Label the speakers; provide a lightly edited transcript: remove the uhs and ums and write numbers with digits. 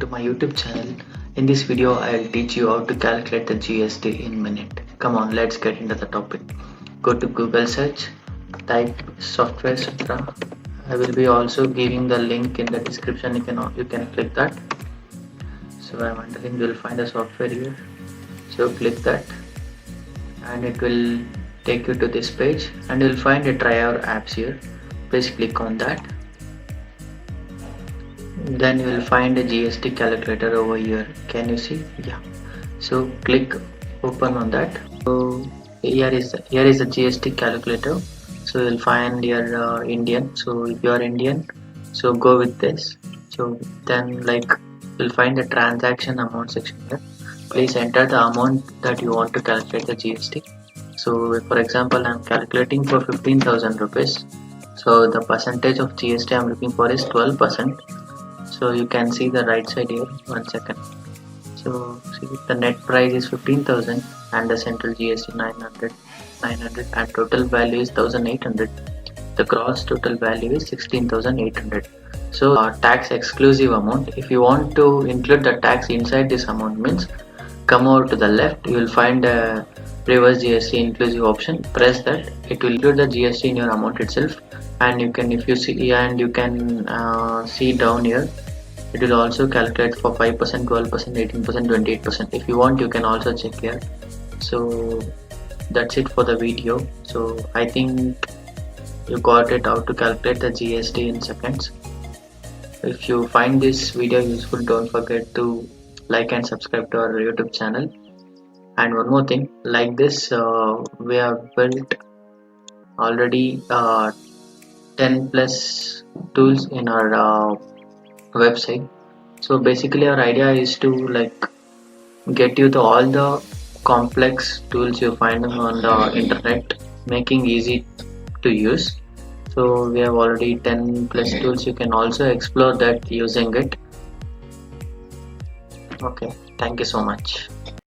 Speaker 1: to my YouTube channel. In this video I'll teach you how to calculate the GST in minute. Come on, let's get into the topic. Go to Google search, type Software Sutra. I will be also giving the link in the description. You can click that. So I'm entering, you will find the software here. So click that and it will take you to this page and you'll find a try our apps here. Please click on that. Then you will find a GST calculator over here. Can you see? Yeah. So click open on that. So here is the GST calculator. So you'll find your Indian. So if you are Indian, so go with this. So then you'll find the transaction amount section here. Please enter the amount that you want to calculate the GST. So for example, I'm calculating for 15,000 rupees. So the percentage of GST I'm looking for is 12%. So you can see the right side here. 1 second. So see, the net price is 15,000 and the central GST 900 and total value is 1,800. The gross total value is 16,800. So tax exclusive amount. If you want to include the tax inside this amount, means come over to the left, you will find a reverse GST inclusive option. Press that. It will include the GST in your amount itself. And you can, if you see, and you can see down here, it will also calculate for 5%, 12%, 18%, 28%. If you want, you can also check here. So that's it for the video. So I think you got it, how to calculate the GST in seconds. If you find this video useful, don't forget to like and subscribe to our YouTube channel. And one more thing, like this, we have built already 10 plus tools in our website. So basically our idea is to get you all the complex tools you find on the internet, making easy to use. So we have already 10 plus tools. You can also explore that using it. Okay, thank you so much.